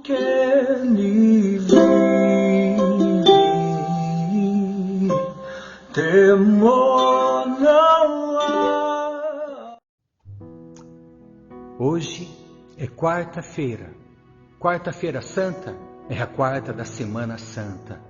que lhe vive, temor não há. Hoje é quarta-feira. Quarta-feira Santa é a quarta da Semana Santa.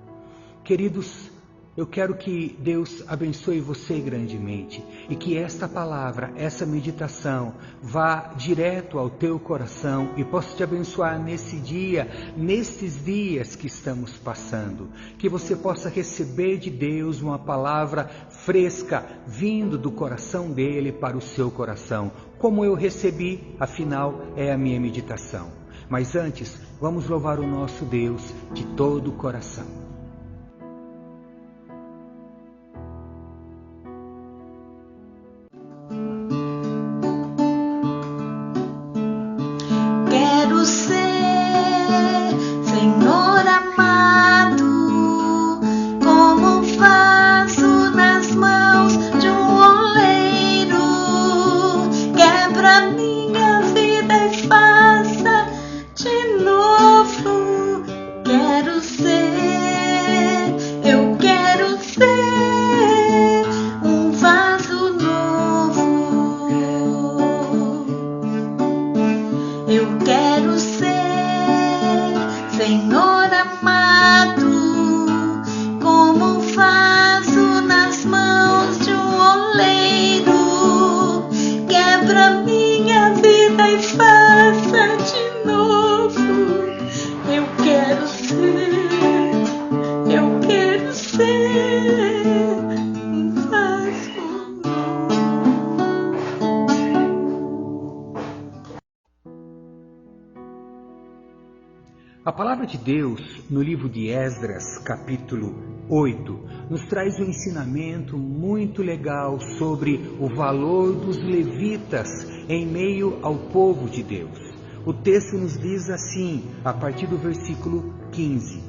Queridos, eu quero que Deus abençoe você grandemente e que esta palavra, essa meditação vá direto ao teu coração e possa te abençoar nesse dia, nesses dias que estamos passando. Que você possa receber de Deus uma palavra fresca, vindo do coração dele para o seu coração. Como eu recebi, afinal, é a minha meditação. Mas antes, vamos louvar o nosso Deus de todo o coração. Quero ser, Senhor amado, como um vaso nas mãos de um oleiro. Quebra minha vida e faça de novo. Quero ser, eu quero ser um vaso novo. Eu quero ser, Senhor amado, como um vaso nas mãos de um oleiro. Quebra minha vida e faça de novo. Eu quero ser um vaso novo. A palavra de Deus, no livro de Esdras, capítulo 8, nos traz um ensinamento muito legal sobre o valor dos levitas em meio ao povo de Deus. O texto nos diz assim, a partir do versículo 15: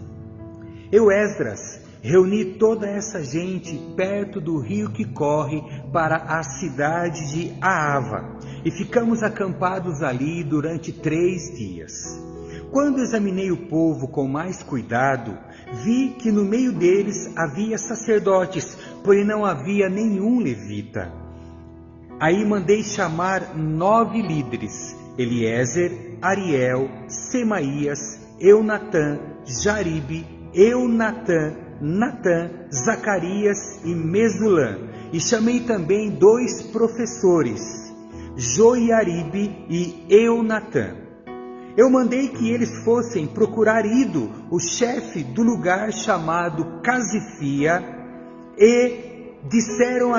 Eu, Esdras, reuni toda essa gente perto do rio que corre para a cidade de Aava, e ficamos acampados ali durante 3 dias. Quando examinei o povo com mais cuidado, vi que no meio deles havia sacerdotes, porém não havia nenhum levita. Aí mandei chamar 9 líderes: Eliezer, Ariel, Semaías, Eunatã, Jaribe, Eunatã, Natã, Zacarias e Mesulã. E chamei também 2 professores, Joiaribe e Eunatã. Eu mandei que eles fossem procurar Ido, o chefe do lugar chamado Casifia, e disserem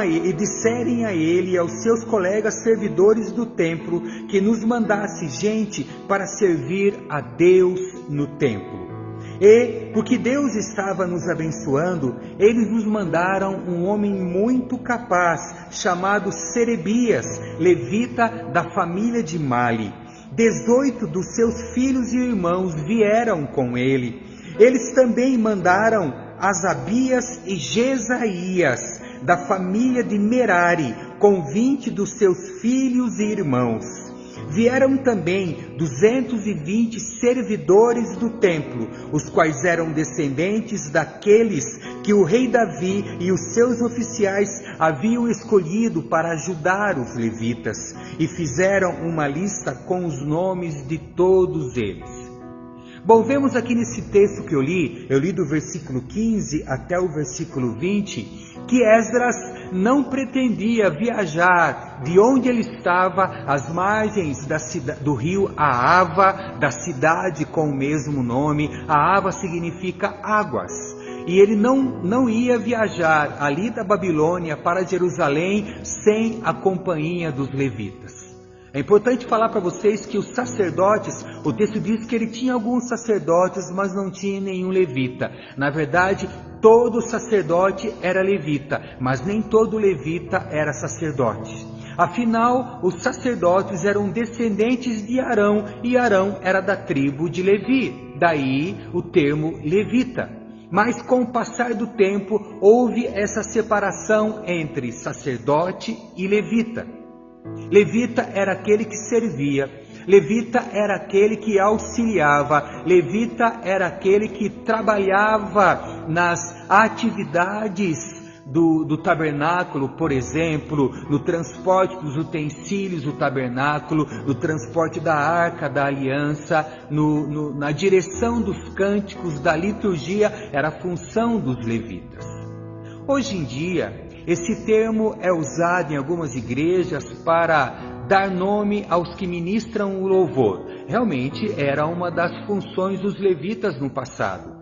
a ele e aos seus colegas servidores do templo que nos mandasse gente para servir a Deus no templo. E, porque Deus estava nos abençoando, eles nos mandaram um homem muito capaz, chamado Serebias, levita da família de Mali. 18 dos seus filhos e irmãos vieram com ele. Eles também mandaram Asabias e Jesaías, da família de Merari, com 20 dos seus filhos e irmãos. Vieram também 220 servidores do templo, os quais eram descendentes daqueles que o rei Davi e os seus oficiais haviam escolhido para ajudar os levitas, e fizeram uma lista com os nomes de todos eles. Bom, vemos aqui nesse texto que eu li do versículo 15 até o versículo 20, que Esdras não pretendia viajar de onde ele estava, às margens do rio Aava, da cidade com o mesmo nome. Aava significa águas. E ele não ia viajar ali da Babilônia para Jerusalém sem a companhia dos levitas. É importante falar para vocês que os sacerdotes, o texto diz que ele tinha alguns sacerdotes, mas não tinha nenhum levita. Na verdade, todo sacerdote era levita, mas nem todo levita era sacerdote. Afinal, os sacerdotes eram descendentes de Arão, e Arão era da tribo de Levi, daí o termo levita. Mas com o passar do tempo, houve essa separação entre sacerdote e levita. Levita era aquele que servia Levita era aquele que auxiliava, levita era aquele que trabalhava nas atividades do tabernáculo, por exemplo, no transporte dos utensílios do tabernáculo, no transporte da arca da aliança, na direção dos cânticos, da liturgia, era a função dos levitas. Hoje em dia, esse termo é usado em algumas igrejas para dar nome aos que ministram o louvor. Realmente era uma das funções dos levitas no passado.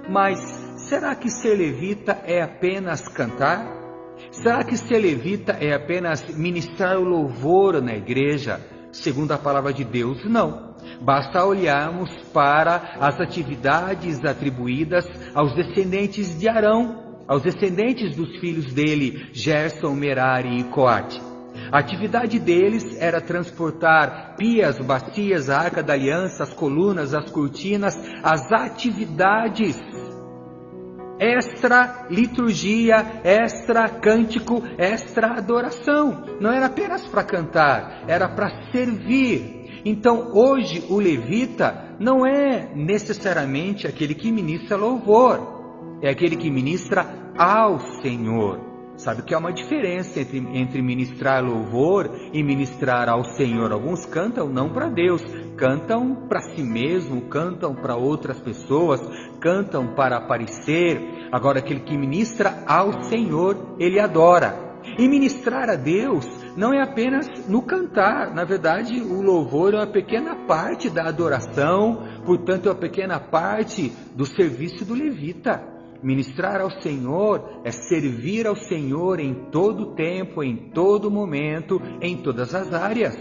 Mas será que ser levita é apenas cantar? Será que ser levita é apenas ministrar o louvor na igreja, segundo a palavra de Deus? Não. Basta olharmos para as atividades atribuídas aos descendentes de Arão, aos descendentes dos filhos dele, Gerson, Merari e Coate. A atividade deles era transportar pias, bacias, a arca da aliança, as colunas, as cortinas, as atividades extra liturgia, extra cântico, extra adoração. Não era apenas para cantar, era para servir. Então hoje o levita não é necessariamente aquele que ministra louvor, é aquele que ministra ao Senhor. Sabe que há uma diferença entre ministrar louvor e ministrar ao Senhor. Alguns cantam não para Deus, cantam para si mesmo, cantam para outras pessoas, cantam para aparecer. Agora, aquele que ministra ao Senhor, ele adora. E ministrar a Deus não é apenas no cantar. Na verdade, o louvor é uma pequena parte da adoração, portanto é uma pequena parte do serviço do levita. Ministrar ao Senhor é servir ao Senhor em todo tempo, em todo momento, em todas as áreas.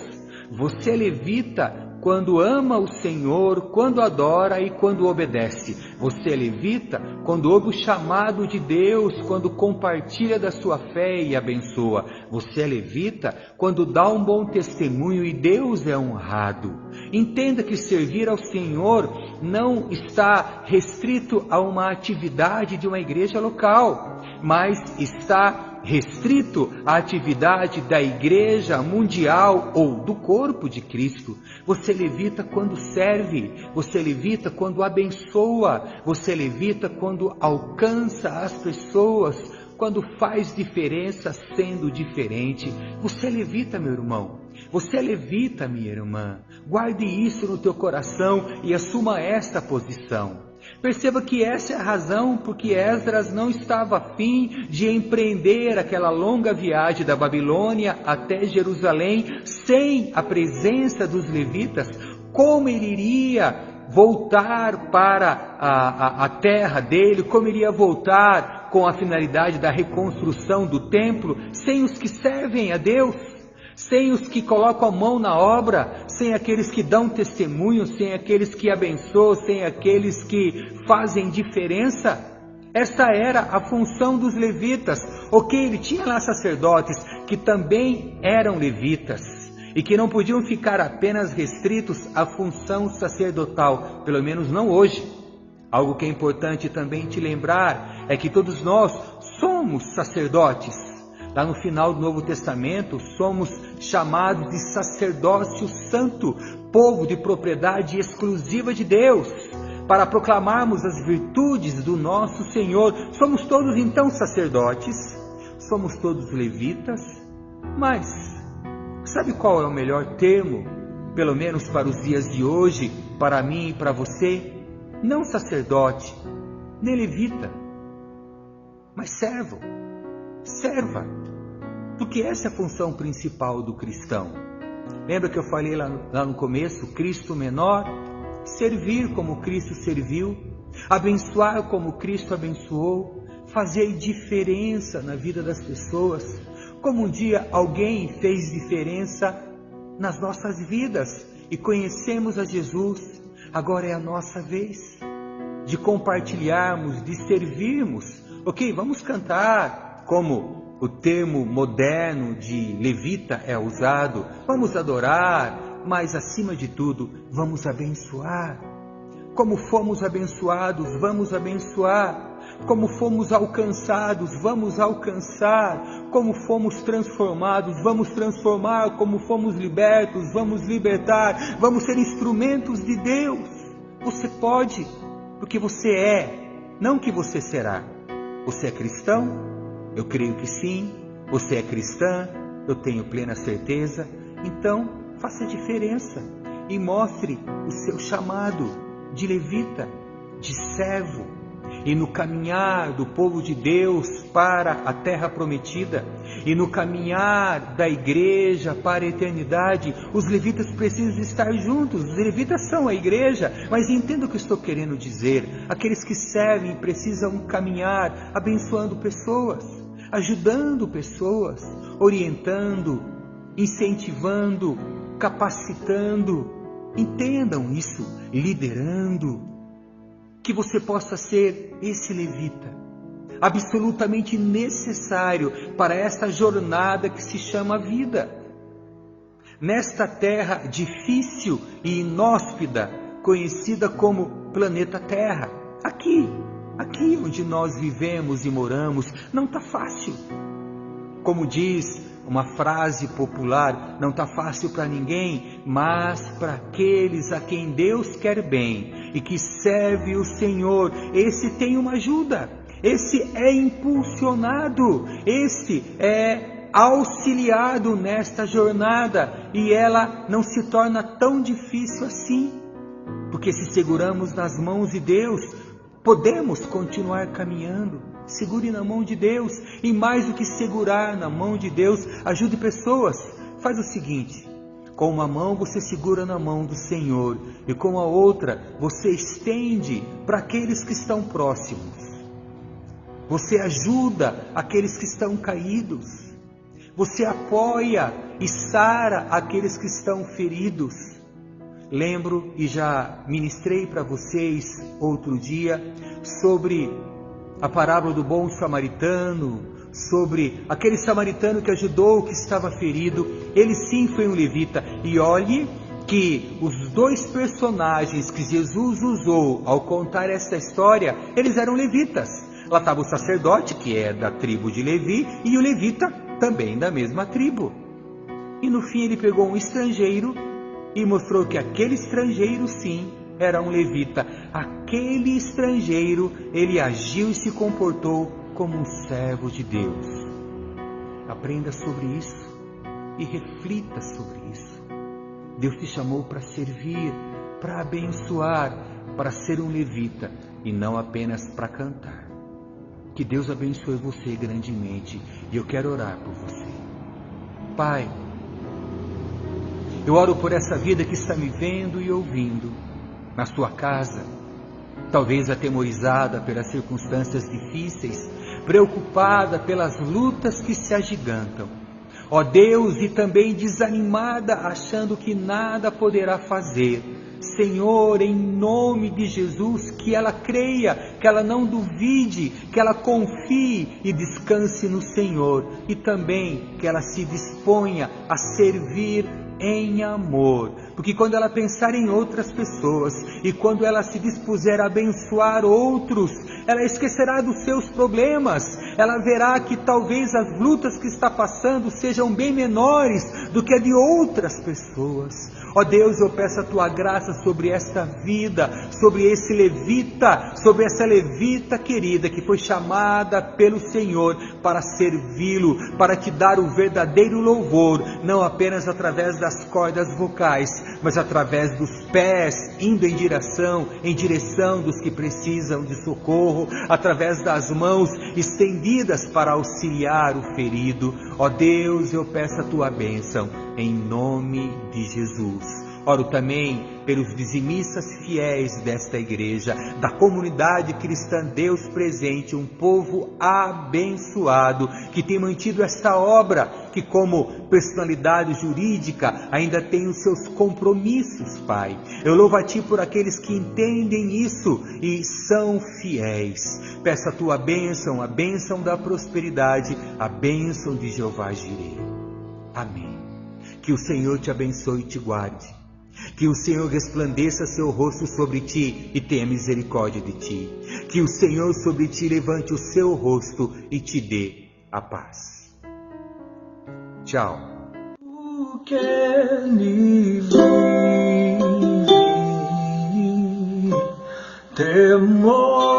Você é levita quando ama o Senhor, quando adora e quando obedece. Você é levita quando ouve o chamado de Deus, quando compartilha da sua fé e abençoa. Você é levita quando dá um bom testemunho e Deus é honrado. Entenda que servir ao Senhor não está restrito a uma atividade de uma igreja local, mas está restrito à atividade da igreja mundial ou do corpo de Cristo. Você levita quando serve, você levita quando abençoa, você levita quando alcança as pessoas, quando faz diferença sendo diferente. Você levita, meu irmão. Você levita, minha irmã. Guarde isso no teu coração e assuma esta posição. Perceba que essa é a razão porque Esdras não estava a fim de empreender aquela longa viagem da Babilônia até Jerusalém sem a presença dos levitas. Como ele iria voltar para a terra dele, como iria voltar com a finalidade da reconstrução do templo sem os que servem a Deus? Sem os que colocam a mão na obra, sem aqueles que dão testemunho, sem aqueles que abençoam, sem aqueles que fazem diferença. Essa era a função dos levitas. Ok, ele tinha lá sacerdotes que também eram levitas e que não podiam ficar apenas restritos à função sacerdotal, pelo menos não hoje. Algo que é importante também te lembrar é que todos nós somos sacerdotes. Lá no final do Novo Testamento, somos chamados de sacerdócio santo, povo de propriedade exclusiva de Deus, para proclamarmos as virtudes do nosso Senhor. Somos todos então sacerdotes, somos todos levitas, mas sabe qual é o melhor termo, pelo menos para os dias de hoje, para mim e para você? Não sacerdote, nem levita, mas servo. Serva, porque essa é a função principal do cristão. Lembra que eu falei lá no começo? Cristo menor, servir como Cristo serviu, abençoar como Cristo abençoou, fazer diferença na vida das pessoas, como um dia alguém fez diferença nas nossas vidas e conhecemos a Jesus. Agora é a nossa vez de compartilharmos, de servirmos. Ok, vamos cantar como o termo moderno de levita é usado, vamos adorar, mas acima de tudo, vamos abençoar. Como fomos abençoados, vamos abençoar. como fomos alcançados, vamos alcançar, como fomos transformados, vamos transformar, como fomos libertos, vamos libertar, vamos ser instrumentos de Deus. Você pode, porque você é, não que você será. Você é cristão? Eu creio que sim. Você é cristã? Eu tenho plena certeza. Então, faça a diferença e mostre o seu chamado de levita, de servo. E no caminhar do povo de Deus para a terra prometida, e no caminhar da igreja para a eternidade, os levitas precisam estar juntos. Os levitas são a igreja, mas entenda o que eu estou querendo dizer. Aqueles que servem precisam caminhar abençoando pessoas, ajudando pessoas, orientando, incentivando, capacitando. Entendam isso, liderando. Que você possa ser esse levita, absolutamente necessário para esta jornada que se chama vida. Nesta terra difícil e inóspita, conhecida como planeta Terra, aqui onde nós vivemos e moramos, não está fácil. Como diz uma frase popular, não está fácil para ninguém, mas para aqueles a quem Deus quer bem e que serve o Senhor, esse tem uma ajuda, esse é impulsionado, esse é auxiliado nesta jornada e ela não se torna tão difícil assim, porque se seguramos nas mãos de Deus, podemos continuar caminhando. Segure na mão de Deus e mais do que segurar na mão de Deus, ajude pessoas. Faz o seguinte, com uma mão você segura na mão do Senhor e com a outra você estende para aqueles que estão próximos. Você ajuda aqueles que estão caídos. Você apoia e sara aqueles que estão feridos. Lembro e já ministrei para vocês outro dia sobre a parábola do bom samaritano, sobre aquele samaritano que ajudou o que estava ferido. Ele sim foi um levita. E olhe que os dois personagens que Jesus usou ao contar esta história, eles eram levitas. Lá estava o sacerdote, que é da tribo de Levi, e o levita também da mesma tribo. E no fim ele pegou um estrangeiro e mostrou que aquele estrangeiro sim era um levita. Aquele estrangeiro, ele agiu e se comportou como um servo de Deus. Aprenda sobre isso e reflita sobre isso. Deus te chamou para servir, para abençoar, para ser um levita e não apenas para cantar. Que Deus abençoe você grandemente e eu quero orar por você. Pai, eu oro por essa vida que está me vendo e ouvindo na sua casa, talvez atemorizada pelas circunstâncias difíceis, preocupada pelas lutas que se agigantam. Ó Deus, e também desanimada, achando que nada poderá fazer. Senhor, em nome de Jesus, que ela creia, que ela não duvide, que ela confie e descanse no Senhor. E também que ela se disponha a servir em amor, porque quando ela pensar em outras pessoas e quando ela se dispuser a abençoar outros, ela esquecerá dos seus problemas, ela verá que talvez as lutas que está passando sejam bem menores do que a de outras pessoas. Ó Deus, eu peço a Tua graça sobre esta vida, sobre esse levita, sobre essa levita querida que foi chamada pelo Senhor para servi-lo, para Te dar o verdadeiro louvor, não apenas através das cordas vocais, mas através dos pés, indo em direção dos que precisam de socorro, através das mãos estendidas para auxiliar o ferido. Ó Deus, eu peço a Tua bênção, em nome de Jesus. Oro também pelos dizimistas fiéis desta igreja, da comunidade cristã Deus presente, um povo abençoado, que tem mantido esta obra, que como personalidade jurídica ainda tem os seus compromissos, Pai. Eu louvo a Ti por aqueles que entendem isso e são fiéis. Peço a Tua bênção, a bênção da prosperidade, a bênção de Jeová Jireh. Amém. Que o Senhor te abençoe e te guarde. Que o Senhor resplandeça seu rosto sobre ti e tenha misericórdia de ti. Que o Senhor sobre ti levante o seu rosto e te dê a paz. Tchau. Who can live? Temor.